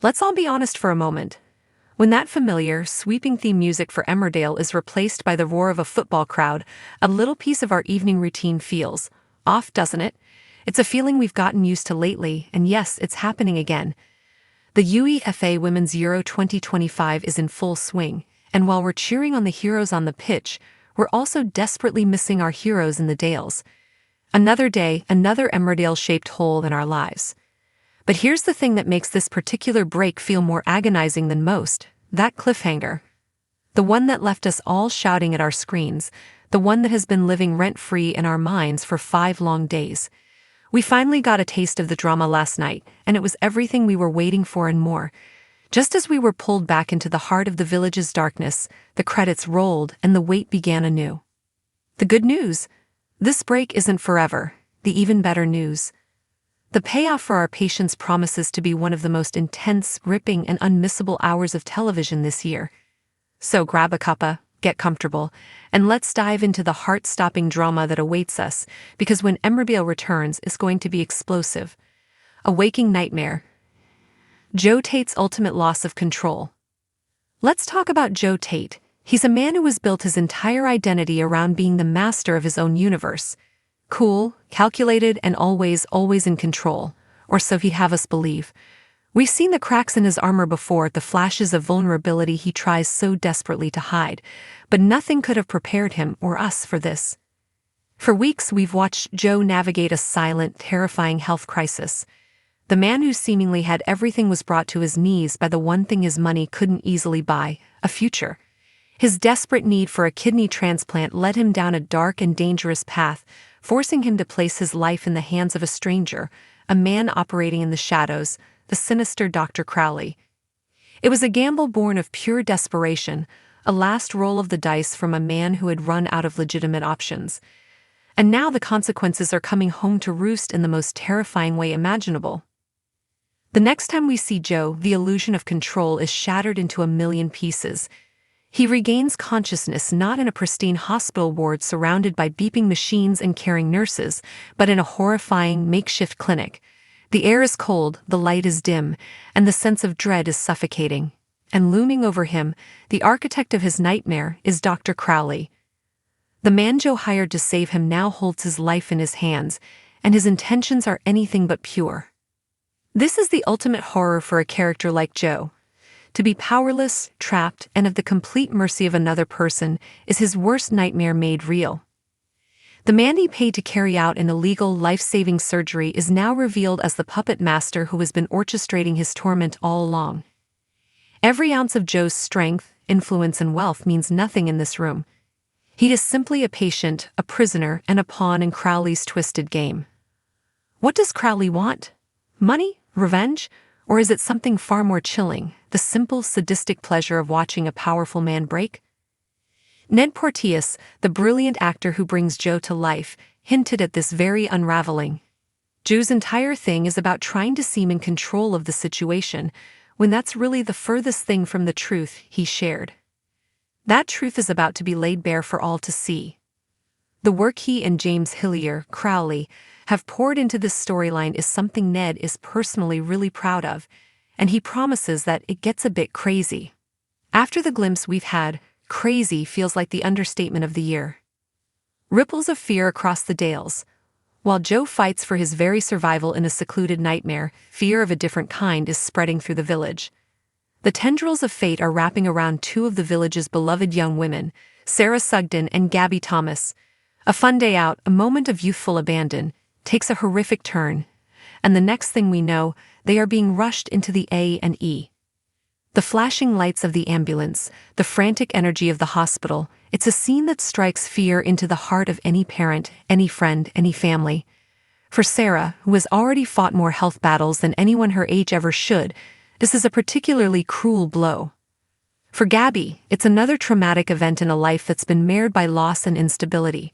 Let's all be honest for a moment. When that familiar, sweeping theme music for Emmerdale is replaced by the roar of a football crowd, a little piece of our evening routine feels off, doesn't it? It's a feeling we've gotten used to lately, and yes, it's happening again. The UEFA Women's Euro 2025 is in full swing, and while we're cheering on the heroes on the pitch, we're also desperately missing our heroes in the Dales. Another day, another Emmerdale-shaped hole in our lives. But here's the thing that makes this particular break feel more agonizing than most: that cliffhanger. The one that left us all shouting at our screens, the one that has been living rent-free in our minds for 5 long days. We finally got a taste of the drama last night, and it was everything we were waiting for and more. Just as we were pulled back into the heart of the village's darkness, the credits rolled and the wait began anew. The good news: this break isn't forever. The even better news: the payoff for our patience promises to be one of the most intense, ripping, and unmissable hours of television this year. So grab a cuppa, get comfortable, and let's dive into the heart-stopping drama that awaits us, because when Emmerdale returns, it's going to be explosive. A waking nightmare. Joe Tate's ultimate loss of control. Let's talk about Joe Tate. He's a man who has built his entire identity around being the master of his own universe. Cool, calculated, and always in control. Or so he'd have us believe. We've seen the cracks in his armor before, the flashes of vulnerability he tries so desperately to hide, but nothing could have prepared him or us for this. For weeks we've watched Joe navigate a silent, terrifying health crisis. The man who seemingly had everything was brought to his knees by the one thing his money couldn't easily buy: a future. His desperate need for a kidney transplant led him down a dark and dangerous path, forcing him to place his life in the hands of a stranger, a man operating in the shadows, the sinister Dr. Crowley. It was a gamble born of pure desperation, a last roll of the dice from a man who had run out of legitimate options. And now the consequences are coming home to roost in the most terrifying way imaginable. The next time we see Joe, the illusion of control is shattered into a million pieces. He regains consciousness not in a pristine hospital ward surrounded by beeping machines and caring nurses, but in a horrifying, makeshift clinic. The air is cold, the light is dim, and the sense of dread is suffocating. And looming over him, the architect of his nightmare, is Dr. Crowley. The man Joe hired to save him now holds his life in his hands, and his intentions are anything but pure. This is the ultimate horror for a character like Joe. To be powerless, trapped, and at the complete mercy of another person is his worst nightmare made real. The man he paid to carry out an illegal, life-saving surgery is now revealed as the puppet master who has been orchestrating his torment all along. Every ounce of Joe's strength, influence, and wealth means nothing in this room. He is simply a patient, a prisoner, and a pawn in Crowley's twisted game. What does Crowley want? Money? Revenge? Or is it something far more chilling, the simple, sadistic pleasure of watching a powerful man break? Ned Porteous, the brilliant actor who brings Joe to life, hinted at this very unraveling. Joe's entire thing is about trying to seem in control of the situation, when that's really the furthest thing from the truth he shared. That truth is about to be laid bare for all to see. The work he and James Hillier, Crowley, have poured into this storyline is something Ned is personally really proud of, and he promises that it gets a bit crazy. After the glimpse we've had, crazy feels like the understatement of the year. Ripples of fear across the Dales. While Joe fights for his very survival in a secluded nightmare, fear of a different kind is spreading through the village. The tendrils of fate are wrapping around 2 of the village's beloved young women, Sarah Sugden and Gabby Thomas. A fun day out, a moment of youthful abandon, takes a horrific turn, and the next thing we know, they are being rushed into the A&E. The flashing lights of the ambulance, the frantic energy of the hospital, it's a scene that strikes fear into the heart of any parent, any friend, any family. For Sarah, who has already fought more health battles than anyone her age ever should, this is a particularly cruel blow. For Gabby, it's another traumatic event in a life that's been marred by loss and instability.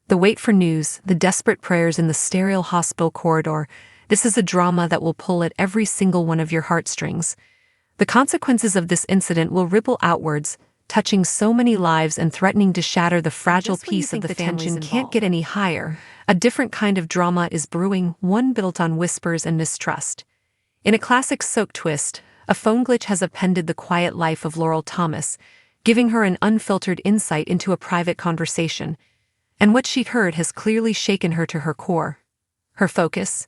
The wait for news, the desperate prayers in the sterile hospital corridor, this is a drama that will pull at every single one of your heartstrings. The consequences of this incident will ripple outwards, touching so many lives and threatening to shatter the fragile peace of the tension can't get any higher. A different kind of drama is brewing, one built on whispers and mistrust. In a classic soap twist, a phone glitch has upended the quiet life of Laurel Thomas, giving her an unfiltered insight into a private conversation. And what she'd heard has clearly shaken her to her core. Her focus?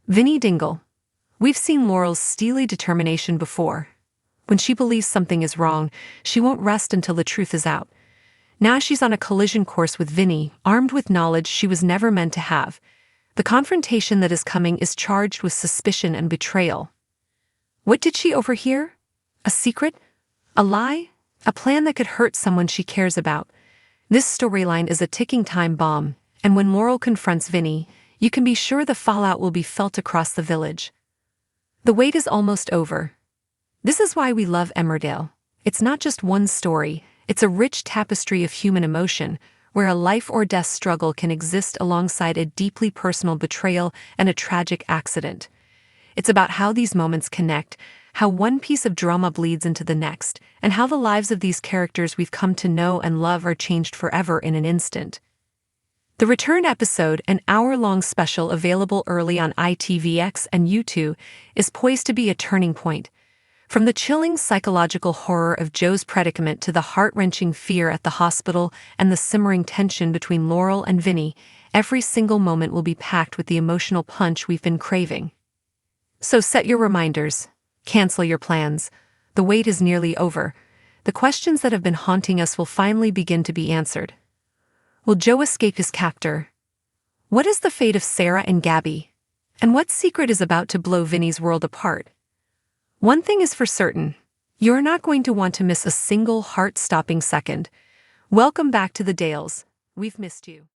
Vinnie Dingle. We've seen Laurel's steely determination before. When she believes something is wrong, she won't rest until the truth is out. Now she's on a collision course with Vinnie, armed with knowledge she was never meant to have. The confrontation that is coming is charged with suspicion and betrayal. What did she overhear? A secret? A lie? A plan that could hurt someone she cares about? This storyline is a ticking time bomb, and when Laurel confronts Vinnie, you can be sure the fallout will be felt across the village. The wait is almost over. This is why we love Emmerdale. It's not just one story, it's a rich tapestry of human emotion, where a life-or-death struggle can exist alongside a deeply personal betrayal and a tragic accident. It's about how these moments connect, how one piece of drama bleeds into the next, and how the lives of these characters we've come to know and love are changed forever in an instant. The return episode, an hour-long special available early on ITVX and YouTube, is poised to be a turning point. From the chilling psychological horror of Joe's predicament to the heart-wrenching fear at the hospital and the simmering tension between Laurel and Vinnie, every single moment will be packed with the emotional punch we've been craving. So set your reminders. Cancel your plans. The wait is nearly over. The questions that have been haunting us will finally begin to be answered. Will Joe escape his captor? What is the fate of Sarah and Gabby? And what secret is about to blow Vinnie's world apart? One thing is for certain, you're not going to want to miss a single heart-stopping second. Welcome back to the Dales. We've missed you.